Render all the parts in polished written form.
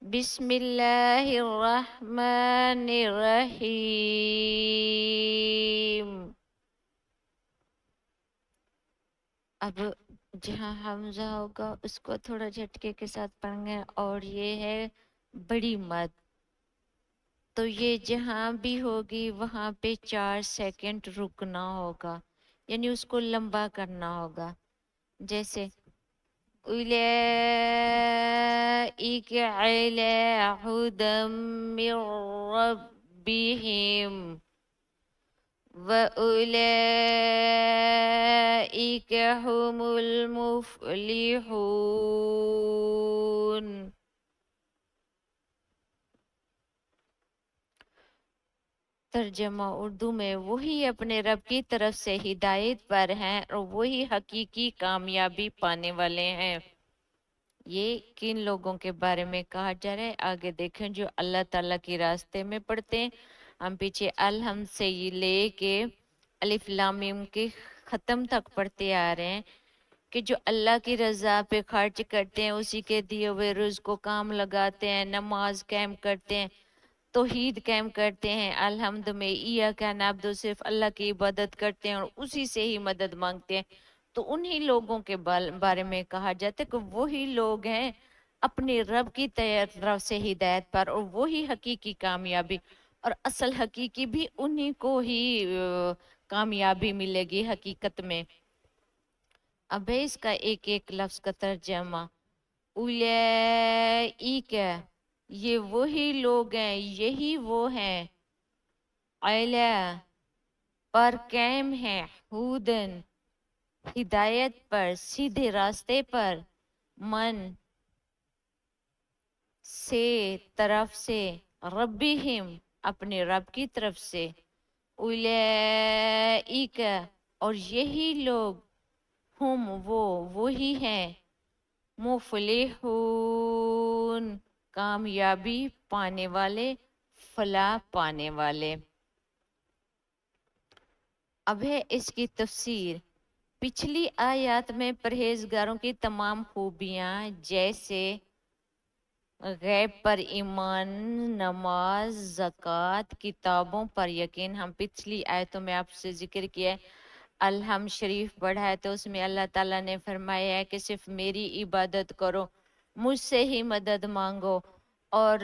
बिस्मिल्लाहिर्रहमानिर्रहीम। अब जहाँ हमजा होगा उसको थोड़ा झटके के साथ पढ़ेंगे। और ये है बड़ी मद, तो ये जहाँ भी होगी वहाँ पे 4 सेकंड रुकना होगा, यानी उसको लंबा करना होगा। जैसे उलैइक अला हुदम मिर रब्बिहिम व उलैइक हुमुल मुफ्लिहून। तर्जमा उर्दू में, वही अपने रब की तरफ से हिदायत पर हैं और वही हकीकी कामयाबी पाने वाले हैं। ये किन लोगों के बारे में कहा जा रहा है आगे देखें, जो अल्लाह ताला के रास्ते में पढ़ते हैं। हम पीछे अल हम से ये लेके अलिफ लाम मीम के खत्म तक पढ़ते आ रहे हैं कि जो अल्लाह की रजा पे खर्च करते हैं, उसी के दिए हुए रुज़्क़ को काम लगाते हैं, नमाज कायम करते हैं, तौहीद कायम करते हैं, अल्हम्द में इया का नाब्दो सिर्फ अल्लाह की इबादत करते हैं और उसी से ही मदद मांगते हैं। तो उन्हीं लोगों के बारे में कहा जाता है कि वही लोग हैं अपने रब की तरफ से हिदायत पर, और वही हकीकी कामयाबी और असल हकीकी भी उन्हीं को ही कामयाबी मिलेगी हकीकत में। अब है इसका एक एक लफ्ज का तर्जमा। उलैइक, ये वही लोग हैं, यही वो हैं, अला पर कायम है, हुदन हिदायत पर, सीधे रास्ते पर, मन से तरफ से, रब्बिहिम अपने रब की तरफ से, उलैइक और यही लोग, हुम वो ही हैं, मुफलिहून कामयाबी पाने वाले, फलाह पाने वाले। अब है इसकी तफसीर। पिछली आयत में परहेजगारों की तमाम खूबियां, जैसे गैब पर ईमान, नमाज, ज़कात, किताबों पर यकीन, हम पिछली आयतों में आपसे जिक्र किया है। अलहम शरीफ पढ़ा है तो उसमें अल्लाह ताला ने फरमाया है कि सिर्फ मेरी इबादत करो, मुझसे ही मदद मांगो, और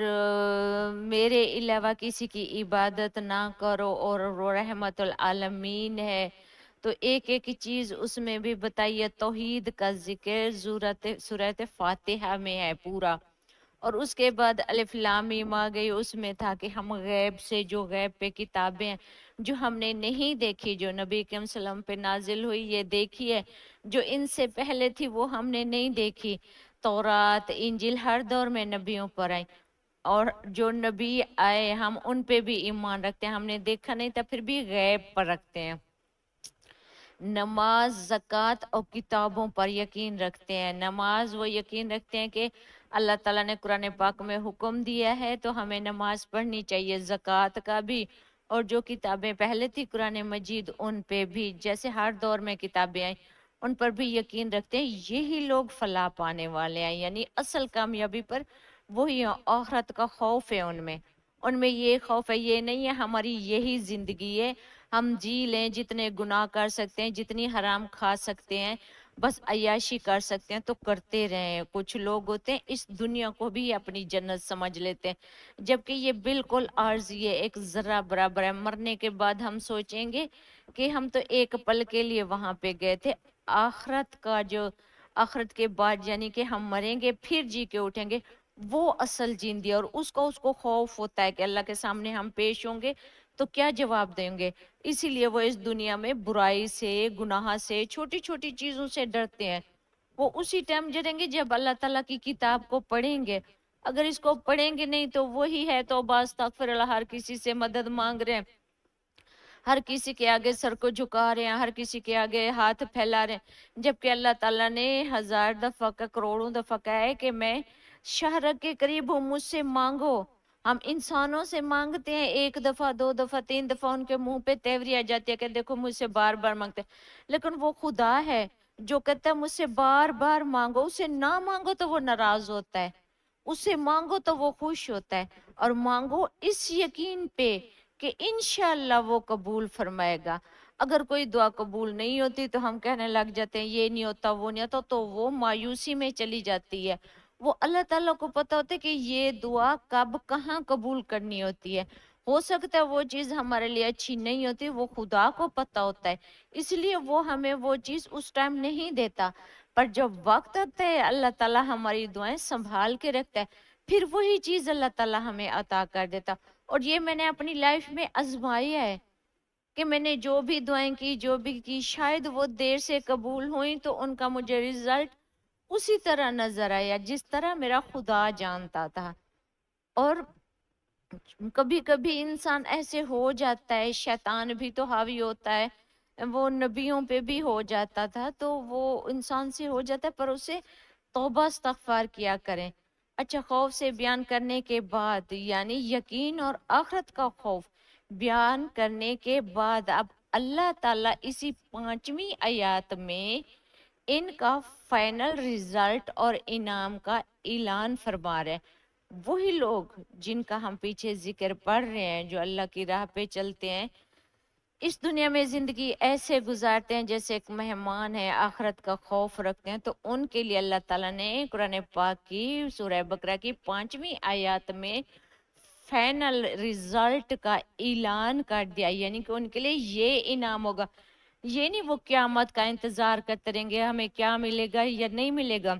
मेरे अलावा किसी की इबादत ना करो, और वो रहमतुल आलमीन है। तो एक एक चीज उसमें भी बताइए। तौहीद का जिक्र सूरत फातिहा में है पूरा, और उसके बाद अलिफ लाम मीम आ गई। उसमें था कि हम गैब से, जो गैब पे किताबें हैं जो हमने नहीं देखी, जो नबी के सल्लम पे नाजिल हुई, ये देखी है। जो इनसे पहले थी वो हमने नहीं देखी। तौरात इंजिल हर दौर में नबियों पर आई, और जो नबी आए हम उन पे भी ईमान रखते हैं। हमने देखा नहीं था फिर भी गैब पर रखते हैं। नमाज, ज़कात और किताबों पर यकीन रखते हैं। नमाज वो यकीन रखते हैं कि अल्लाह ताला ने कुरान पाक में हुक्म दिया है तो हमें नमाज पढ़नी चाहिए। ज़कात का भी, और जो किताबें पहले थी कुरान मजीद उन पे भी, जैसे हर दौर में किताबें आई उन पर भी यकीन रखते हैं। यही लोग फलाह पाने वाले हैं, यानी असल कामयाबी पर वही आखिरत का खौफ है उनमें। उनमें ये खौफ है, ये नहीं है हमारी यही जिंदगी है, हम जी लें, जितने गुनाह कर सकते हैं, जितनी हराम खा सकते हैं, बस अय्याशी कर सकते हैं तो करते रहें। कुछ लोग होते हैं इस दुनिया को भी अपनी जन्नत समझ लेते हैं, जबकि ये बिल्कुल आर्ज, ये एक जरा बराबर है। मरने के बाद हम सोचेंगे कि हम तो एक पल के लिए वहां पे गए थे। आखरत का जो, आखरत के बाद यानी कि हम मरेंगे फिर जी के उठेंगे, वो असल जिंदगी है। और उसको खौफ होता है कि अल्लाह के सामने हम पेश होंगे तो क्या जवाब देंगे। इसीलिए वो इस दुनिया में बुराई से, गुनाह से, छोटी छोटी चीजों से डरते हैं। वो उसी टाइम डरेंगे जब अल्लाह ताला की किताब को पढ़ेंगे। अगर इसको पढ़ेंगे नहीं तो वही है, तो अस्तगफिरुल्लाह, हर किसी से मदद मांग रहे हैं, हर किसी के आगे सर को झुका रहे हैं, हर किसी के आगे हाथ फैला रहे हैं। जबकि अल्लाह ताला ने 1000 दफा का, करोड़ों दफा कहा है कि मैं शहर के करीब हूँ, मुझसे मांगो। हम इंसानों से मांगते हैं, एक दफा, दो दफा, तीन दफा उनके मुंह पे तेवरी आ जाती है कि देखो मुझसे बार बार मांगते हैं। लेकिन वो खुदा है जो कहता है मुझसे बार बार मांगो, उसे ना मांगो तो वो नाराज होता है। उससे मांगो तो वो खुश होता है, और मांगो इस यकीन पे कि इंशाअल्लाह वो कबूल फरमाएगा। अगर कोई दुआ कबूल नहीं होती तो हम कहने लग जाते हैं ये नहीं होता वो नहीं होता, तो वो मायूसी में चली जाती है। वो अल्लाह ताला को पता होता है कि ये दुआ कब कहाँ कबूल करनी होती है। हो सकता है वो चीज हमारे लिए अच्छी नहीं होती, वो खुदा को पता होता है, इसलिए वो हमें वो चीज उस टाइम नहीं देता। पर जब वक्त आता है अल्लाह ताला हमारी दुआएं संभाल के रखता है, फिर वही चीज अल्लाह ताला हमें अता कर देता। और ये मैंने अपनी लाइफ में आजमाया है कि मैंने जो भी दुआएं की, जो भी की, शायद वो देर से कबूल हुई तो उनका मुझे रिजल्ट उसी तरह नजर आया जिस तरह मेरा खुदा जानता था। और कभी कभी इंसान ऐसे हो जाता है, शैतान भी तो हावी होता है, वो नबियों पे भी हो जाता था, तो वो इंसान से हो जाता है, पर उसे तौबा इस्तगफार किया करें। अच्छा, खौफ से बयान करने के बाद, यानी यकीन और आखरत का खौफ बयान करने के बाद, अब अल्लाह ताला इसी 5वीं आयत में इनका फाइनल रिजल्ट और इनाम का ऐलान फरमा रहे हैं। वही लोग जिनका हम पीछे जिक्र पढ़ रहे हैं, जो अल्लाह की राह पे चलते हैं, इस दुनिया में जिंदगी ऐसे गुजारते हैं जैसे एक मेहमान है, आखिरत का खौफ रखते हैं, तो उनके लिए अल्लाह ताला ने कुरान पाक की सूरह बकरा की 5वीं आयत में फाइनल रिजल्ट का ऐलान कर दिया, यानी कि उनके लिए ये इनाम होगा। ये नहीं वो क्यामत का इंतजार करते रहेंगे हमें क्या मिलेगा या नहीं मिलेगा।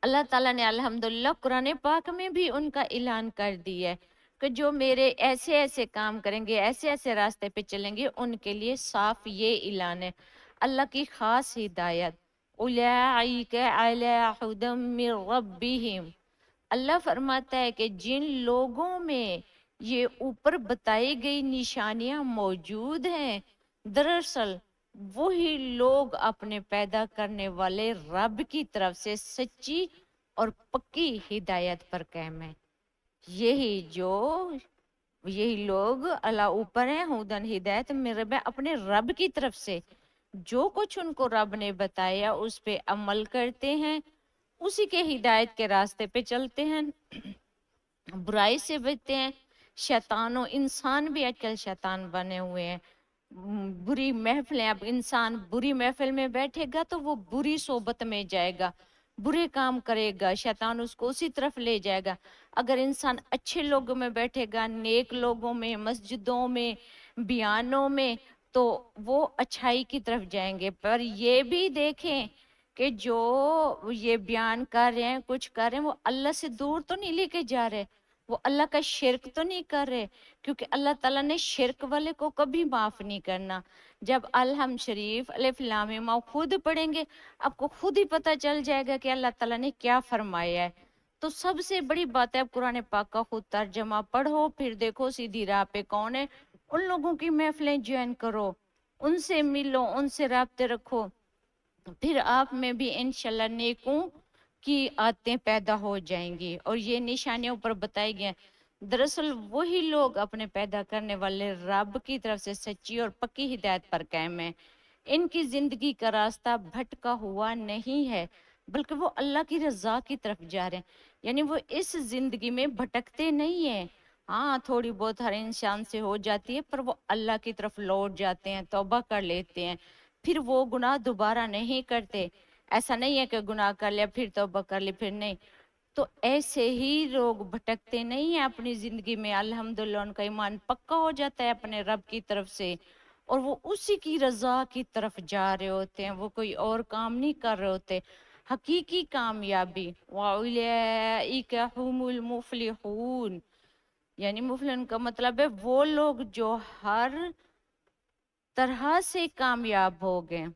अल्लाह ताला ने अल्हम्दुलिल्लाह कुरान पाक में भी उनका ऐलान कर दिया है कि जो मेरे ऐसे ऐसे काम करेंगे, ऐसे ऐसे रास्ते पे चलेंगे, उनके लिए साफ ये ऐलान है, अल्लाह की खास हिदायत। उलाइका अला हुदम मिर रब्बिहिम, अल्लाह फरमाता है कि जिन लोगों में ये ऊपर बताई गई निशानियां मौजूद हैं, दरअसल वही लोग अपने पैदा करने वाले रब की तरफ से सच्ची और पक्की हिदायत पर कायम है। यही लोग अल्लाह ऊपर है, हुदन हिदायत मेरे में अपने रब की तरफ से जो कुछ उनको रब ने बताया उस पे अमल करते हैं, उसी के हिदायत के रास्ते पे चलते हैं, बुराई से बचते हैं। शैतानों, इंसान भी आजकल शैतान बने हुए हैं। बुरी महफिलें, अब इंसान बुरी महफिल में बैठेगा तो वो बुरी सोबत में जाएगा, बुरे काम करेगा, शैतान उसको उसी तरफ ले जाएगा। अगर इंसान अच्छे लोगों में बैठेगा, नेक लोगों में, मस्जिदों में, बयानों में, तो वो अच्छाई की तरफ जाएंगे। पर ये भी देखें कि जो ये बयान कर रहे हैं, कुछ कर रहे हैं, वो अल्लाह से दूर तो नहीं लेके जा रहे, वो अल्लाह का शिरक तो नहीं कर रहे, क्योंकि अल्लाह ताला ने शिरक वाले को कभी माफ नहीं करना। जब अलहम शरीफ अलिफ लाम मीम आप खुद पढ़ेंगे, आपको खुद ही पता चल जाएगा कि अल्लाह ताला ने क्या फरमाया है। तो सबसे बड़ी बात है, आप कुरान पाक का खुद तर्जमा पढ़ो, फिर देखो सीधी राह पे कौन है, उन लोगों की महफिलें ज्वाइन करो, उनसे मिलो, उनसे राब्ते रखो, फिर आप में भी इंशाल्लाह नेकों की आदतें पैदा हो जाएंगी। और ये निशानियों पर बताई गई हैं। दरअसल वही लोग अपने पैदा करने वाले रब की तरफ से सच्ची और पक्की हिदायत पर कायम है। इनकी जिंदगी का रास्ता भटका हुआ नहीं है, बल्कि वो अल्लाह की रजा की तरफ जा रहे हैं, यानी वो इस जिंदगी में भटकते नहीं है। हाँ, थोड़ी बहुत हर इंसान से हो जाती है, पर वो अल्लाह की तरफ लौट जाते हैं, तौबा कर लेते हैं, फिर वो गुनाह दोबारा नहीं करते। ऐसा नहीं है कि गुनाह कर लिया फिर तौबा कर ली फिर नहीं। तो ऐसे ही लोग भटकते नहीं है अपनी जिंदगी में, अल्हम्दुलिल्लाह उनका ईमान पक्का हो जाता है अपने रब की तरफ से, और वो उसी की रजा की तरफ जा रहे होते हैं, वो कोई और काम नहीं कर रहे होते। हकीकी कामयाबी वाउलाइका हुमुल मुफलिहून, यानी मुफलिहून का मतलब है वो लोग जो हर तरह से कामयाब हो गए,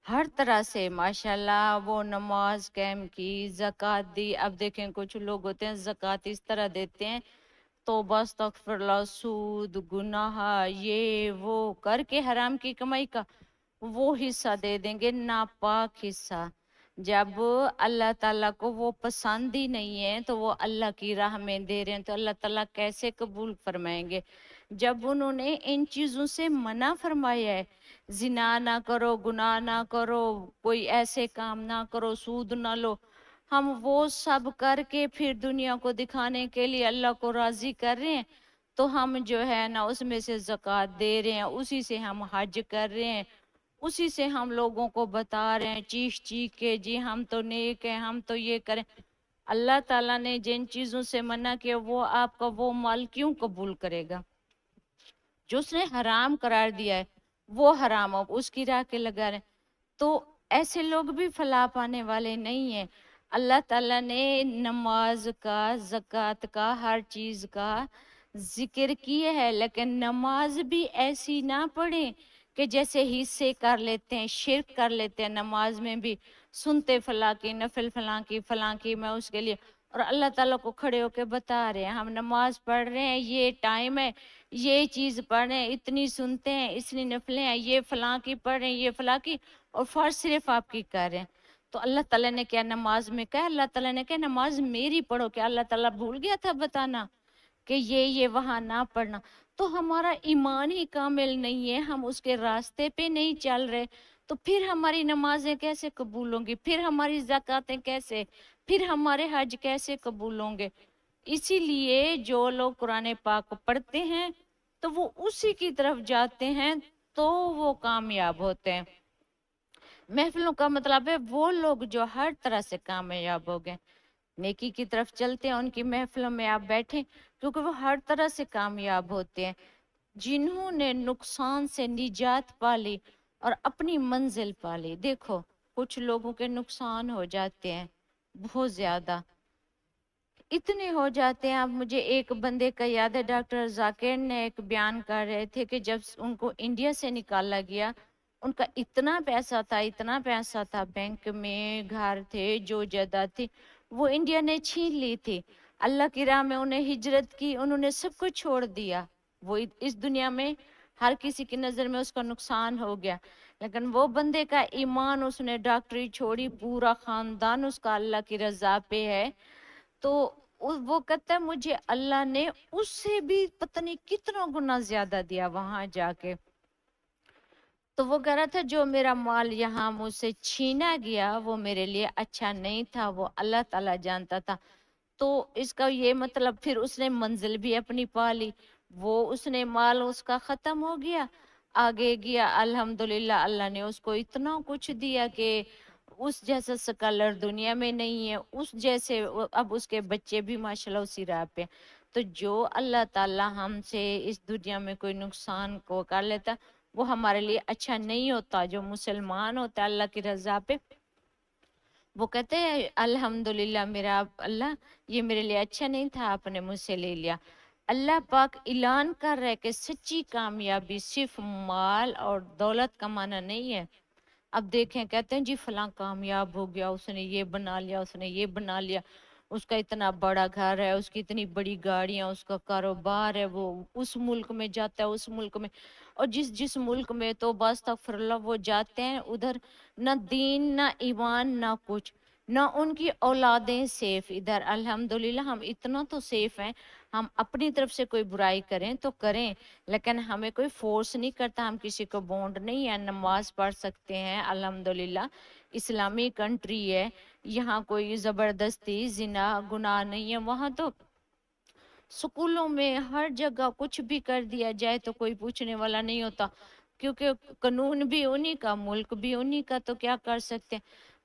हर तरह से माशाल्लाह। वो नमाज कायम की, ज़कात दी। अब देखें कुछ लोग होते हैं ज़कात इस तरह देते हैं, तौबा अस्तगफिरुल्लाह, सूद, गुनाह, ये वो करके हराम की कमाई का वो हिस्सा दे देंगे, नापाक हिस्सा। जब अल्लाह ताला को वो पसंद ही नहीं है तो वो अल्लाह की राह में दे रहे हैं, तो अल्लाह ताला कैसे कबूल फरमाएंगे। जब उन्होंने इन चीजों से मना फरमाया है, जिना ना करो, गुनाह ना करो, कोई ऐसे काम ना करो, सूद ना लो, हम वो सब करके फिर दुनिया को दिखाने के लिए अल्लाह को राजी कर रहे हैं, तो हम जो है ना उसमें से ज़कात दे रहे हैं, उसी से हम हज कर रहे हैं, उसी से हम लोगों को बता रहे हैं चीख चीख के, जी हम तो नेक हैं, हम तो ये करें। अल्लाह ताला ने जिन चीजों से मना किया वो आपका वो माल क्यों कबूल करेगा? जो उसने हराम करार दिया है वो हराम आप उसकी राह के लगा रहे हैं। तो ऐसे लोग भी फलाह पाने वाले नहीं है। अल्लाह ताला ने नमाज का, ज़कात का, हर चीज का जिक्र किए है, लेकिन नमाज भी ऐसी ना पढ़े कि जैसे हिस्से कर लेते हैं, शिरक कर लेते हैं नमाज में भी, सुनते फला की, नफिल फला की मैं उसके लिए, और अल्लाह ताला को खड़े होके बता रहे हैं हम नमाज पढ़ रहे हैं, ये टाइम है, ये चीज पढ़ रहे हैं, इतनी सुनते हैं, इतनी नफलें हैं, ये फला की पढ़ रहे हैं, ये फला की, और फर्ज सिर्फ आपकी कर रहे हैं। तो अल्लाह ताला ने क्या नमाज में कहा? अल्लाह ताला ने कहा नमाज मेरी पढ़ो। क्या अल्लाह ताला भूल गया था बताना कि ये वहां ना पढ़ना? तो हमारा ईमान ही कामिल नहीं है, हम उसके रास्ते पे नहीं चल रहे, तो फिर हमारी नमाजें कैसे कबूल होंगी? फिर हमारी ज़कातें कैसे, फिर हमारे हज कैसे कबूल होंगे? इसीलिए जो लोग कुरान पाक को पढ़ते हैं तो वो उसी की तरफ जाते हैं, तो वो कामयाब होते हैं। महफिलों का मतलब है वो लोग जो हर तरह से कामयाब हो गए, नेकी की तरफ चलते हैं, उनकी महफिलों में आप बैठे, क्योंकि वो हर तरह से कामयाब होते हैं। जिन्होंने नुकसान से निजात पाली और अपनी मंजिल पाली। देखो कुछ लोगों के नुकसान हो जाते हैं बहुत ज्यादा, इतने हो जाते हैं। अब मुझे एक बंदे का याद है, डॉक्टर जाकिर ने एक बयान कर रहे थे कि जब उनको इंडिया से निकाला गया, उनका इतना पैसा था, इतना पैसा था, बैंक में घर थे, जो जायदाद थी वो इंडिया ने छीन ली थी। अल्लाह की राह में उन्हें हिजरत की, उन्होंने सब कुछ छोड़ दिया। वो इस दुनिया में हर किसी की नजर में उसका नुकसान हो गया, लेकिन वो बंदे का ईमान, उसने डॉक्टरी छोड़ी, पूरा खानदान उसका अल्लाह की रजा पे है। तो वो कहता है मुझे अल्लाह ने उससे भी पता नहीं कितना गुना ज्यादा दिया वहां जाके। तो वो कह रहा था जो मेरा माल यहाँ मुझसे छीना गया वो मेरे लिए अच्छा नहीं था, वो अल्लाह ताला जानता था। तो इसका ये मतलब फिर उसने मंजिल भी अपनी पा ली, वो उसने माल उसका खत्म हो गया, आगे गया, अल्हम्दुलिल्लाह अल्लाह ने उसको इतना कुछ दिया कि उस जैसा स्कॉलर दुनिया में नहीं है, उस जैसे अब उसके बच्चे भी माशाल्लाह उसी राह पे। तो जो अल्लाह ताला हमसे इस दुनिया में कोई नुकसान को कर लेता वो हमारे लिए अच्छा नहीं होता। जो मुसलमान होता है अल्लाह की रजा पे, वो कहते हैं अल्हम्दुलिल्लाह मेरा अल्लाह, ये मेरे लिए अच्छा नहीं था, आपने मुझसे ले लिया। अल्लाह पाक ऐलान कर रहा है कि सच्ची कामयाबी सिर्फ माल और दौलत कमाना नहीं है। अब देखें कहते हैं जी फलां कामयाब हो गया, उसने ये बना लिया, उसने ये बना लिया, उसका इतना बड़ा घर है, उसकी इतनी बड़ी गाड़ियां, उसका कारोबार है, वो उस मुल्क में जाता है, उस मुल्क में, और जिस जिस मुल्क में तो बस तगफिरुल्लाह वो जाते हैं उधर ना दीन ना ईमान ना कुछ, ना उनकी औलादें सेफ। इधर अल्हम्दुलिल्लाह हम इतना तो सेफ हैं, हम अपनी तरफ से कोई बुराई करें तो करें, लेकिन हमें कोई फोर्स नहीं करता, हम किसी को बॉन्ड नहीं है, नमाज पढ़ सकते हैं अल्हम्दुलिल्लाह, इस्लामी कंट्री है, यहाँ कोई जबरदस्ती जिना गुनाह नहीं है। वहां तो स्कूलों में हर जगह कुछ भी कर दिया जाए तो कोई पूछने वाला नहीं होता, क्योंकि कानून भी उन्हीं का, मुल्क भी उन्हीं का, तो क्या कर सकते हैं।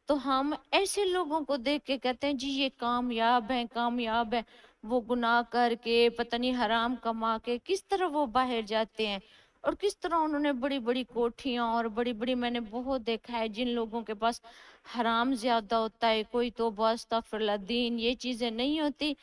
तो हम ऐसे लोगों को देख के कहते हैं जी ये कामयाब है, कामयाब है, वो गुनाह करके पता नहीं हराम कमा के किस तरह वो बाहर जाते हैं, और किस तरह उन्होंने बड़ी बड़ी कोठियां और बड़ी बड़ी, मैंने बहुत देखा है जिन लोगों के पास हराम ज्यादा होता है, कोई तो अस्तगफिरुल्लाह दीन ये चीजें नहीं होती,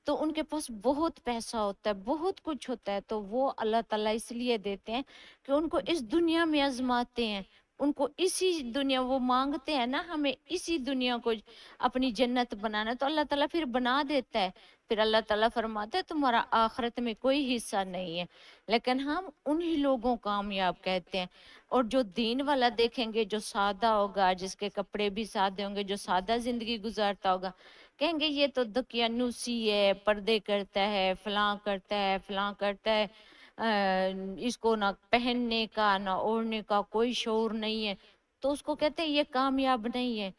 तो उनके पास बहुत पैसा होता है, बहुत कुछ होता है, तो वो अल्लाह ताला इसलिए देते हैं कि उनको इस दुनिया में आजमाते हैं, उनको इसी दुनिया, वो मांगते हैं ना हमें इसी दुनिया को अपनी जन्नत बनाना, तो अल्लाह ताला फिर बना देता है। फिर अल्लाह ताला फरमाता है तुम्हारा आखिरत में कोई हिस्सा नहीं है, लेकिन हम उन्हीं लोगों को कामयाब कहते हैं। और जो दीन वाला देखेंगे, जो सादा होगा, जिसके कपड़े भी सादे होंगे, जो सादा जिंदगी गुजारता होगा, कहेंगे ये तो दकियानूसी है, पर्दे करता है, फलां करता है, फलां करता है, इसको ना पहनने का ना ओढ़ने का कोई शौर नहीं है, तो उसको कहते हैं ये कामयाब नहीं है।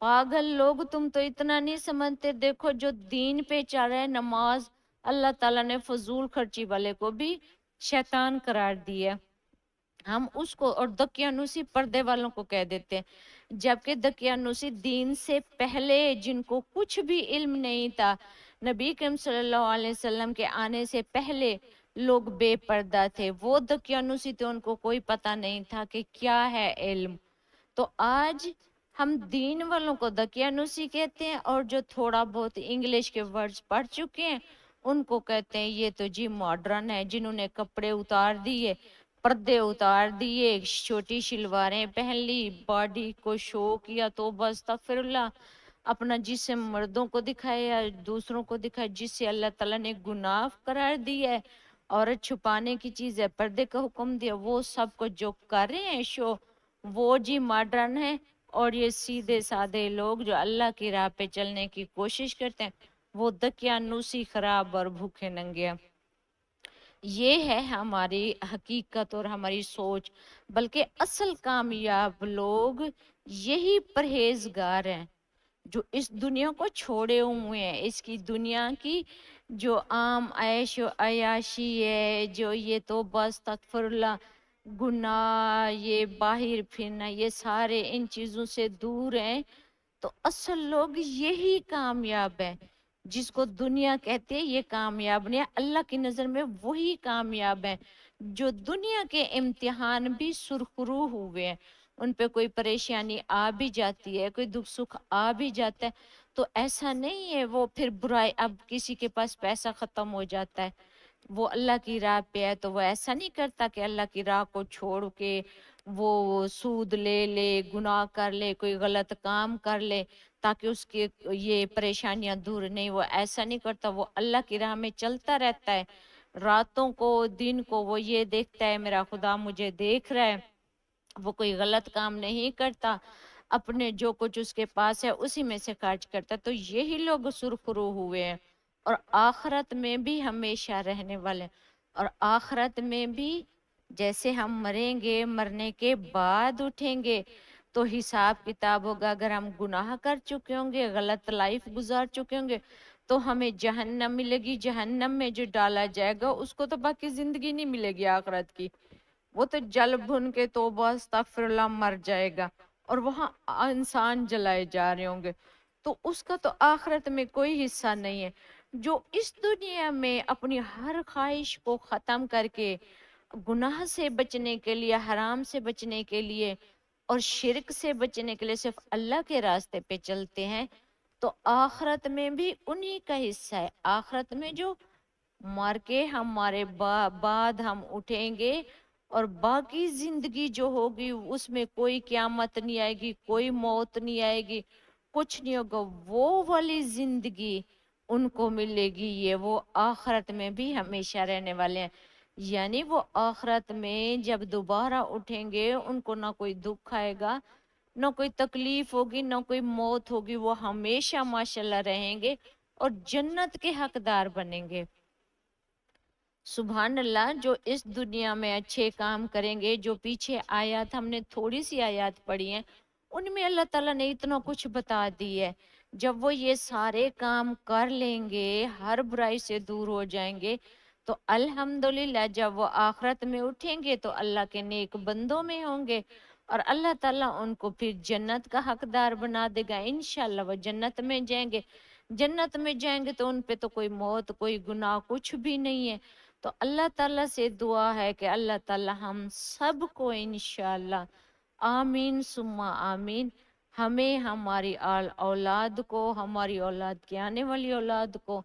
पागल लोग, तुम तो इतना नहीं समझते, देखो जो दीन पे चल रहा है, नमाज, अल्लाह ताला ने फजूल खर्ची वाले को भी शैतान करार दिया। हम उसको और दकियानुसी पर्दे वालों को कह देते हैं, जबकि दकियानुसी दीन से पहले जिनको कुछ भी इल्म नहीं था, नबी करीम सल्लल्लाहु अलैहि वसल्लम के आने से पहले लोग बेपर्दा थे, वो दकियानुसी थे, उनको कोई पता नहीं था कि क्या है इल्म। तो आज हम दीन वालों को दकियानुसी कहते हैं, और जो थोड़ा बहुत इंग्लिश के वर्ड्स पढ़ चुके हैं उनको कहते हैं ये तो जी मॉडर्न है, जिन्होंने कपड़े उतार दिए, पर्दे उतार दिए, छोटी शलवारें पहन ली, बॉडी को शो किया, तो बस तफिरुल्लाह, अपना जिस्म मर्दों को दिखाया, दूसरों को दिखाया, जिससे अल्लाह ताला ने गुनाह करार दिया है। औरत छुपाने की चीज है, पर्दे का हुक्म दिया, वो सब को जो कर रहे हैं शो, वो जी मॉडर्न है। और ये सीधे साधे लोग जो अल्लाह की राह पे चलने की कोशिश करते हैं, वो दकियानूसी, खराब और भूखे नंगे हैं। ये है हमारी हकीकत और हमारी सोच। बल्कि असल कामयाब लोग यही परहेजगार हैं, जो इस दुनिया को छोड़े हुए हैं, इसकी दुनिया की जो आम ऐश और अयाशी है, जो ये तो बस तकफुरुल्लाह, गुनाह, ये बाहर फिरना, ये सारे इन चीजों से दूर हैं। तो असल लोग यही कामयाब है। जिसको दुनिया कहते हैं ये कामयाब नहीं है, अल्लाह की नजर में वही कामयाब है जो दुनिया के इम्तिहान भी सुरखरू हुए हैं, उन पे कोई परेशानी आ भी जाती है, कोई दुख सुख आ भी जाता है, तो ऐसा नहीं है वो फिर बुराई, अब किसी के पास पैसा खत्म हो जाता है, वो अल्लाह की राह पे है, तो वो ऐसा नहीं करता कि अल्लाह की राह को छोड़ के वो सूद ले ले, गुनाह कर ले, कोई गलत काम कर ले ताकि उसकी ये परेशानियां दूर नहीं, वो ऐसा नहीं करता, वो अल्लाह की राह में चलता रहता है। रातों को दिन को वो ये देखता है मेरा खुदा मुझे देख रहा है, वो कोई गलत काम नहीं करता, अपने जो कुछ उसके पास है उसी में से खर्च करता है। तो यही लोग सुरखरू हुए हैं और आखरत में भी हमेशा रहने वाले हैं। और आखरत में भी जैसे हम मरेंगे, मरने के बाद उठेंगे, तो हिसाब किताब होगा। अगर हम गुनाह कर चुके होंगे, गलत लाइफ गुजार चुके होंगे, तो हमें जहन्नम मिलेगी, जहन्नम में जो डाला जाएगा उसको तो बाकी जिंदगी नहीं मिलेगी आखरत की, वो तो जल भुन के तौबा अस्तगफिरुल्लाह मर जाएगा, और वहां इंसान जलाए जा रहे होंगे, तो उसका तो आखिरत में कोई हिस्सा नहीं है। जो इस दुनिया में अपनी हर ख्वाहिश को खत्म करके गुनाह से बचने के लिए, हराम से बचने के लिए और शिरक से बचने के लिए सिर्फ अल्लाह के रास्ते पे चलते हैं, तो आखिरत में भी उन्हीं का हिस्सा है। आखिरत में जो मर के हमारे बाद हम उठेंगे, और बाकी जिंदगी जो होगी उसमें कोई क्यामत नहीं आएगी, कोई मौत नहीं आएगी, कुछ नहीं होगा, वो वाली जिंदगी उनको मिलेगी, ये वो आखरत में भी हमेशा रहने वाले हैं। यानी वो आखरत में जब दोबारा उठेंगे उनको ना कोई दुख आएगा, ना कोई तकलीफ होगी, ना कोई मौत होगी, वो हमेशा माशाल्लाह रहेंगे और जन्नत के हकदार बनेंगे। सुभान अल्लाह। जो इस दुनिया में अच्छे काम करेंगे, जो पीछे आयत हमने थोड़ी सी आयत पढ़ी है, उनमें अल्लाह ताला ने इतना कुछ बता दी है। जब वो ये सारे काम कर लेंगे, हर बुराई से दूर हो जाएंगे, तो अल्हम्दुलिल्लाह जब वो आखरत में उठेंगे तो अल्लाह के नेक बंदों में होंगे, और अल्लाह ताला उनको फिर जन्नत का हकदार बना देगा। इंशाल्लाह वो जन्नत में जाएंगे। जन्नत में जाएंगे तो उन पे तो कोई मौत, कोई गुनाह कुछ भी नहीं है। तो अल्लाह ताला से दुआ है कि अल्लाह ताला हम सबको इंशाल्लाह, आमीन सुम्मा आमीन, हमें, हमारी औलाद को, हमारी औलाद की आने वाली औलाद को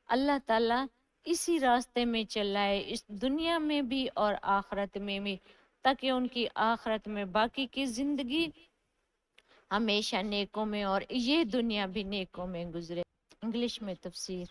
अल्लाह ताला इसी रास्ते में चलाए, इस दुनिया में भी और आखरत में भी, ताकि उनकी आखरत में बाकी की जिंदगी हमेशा नेकों में और ये दुनिया भी नेकों में गुजरे। इंग्लिश में तफसीर।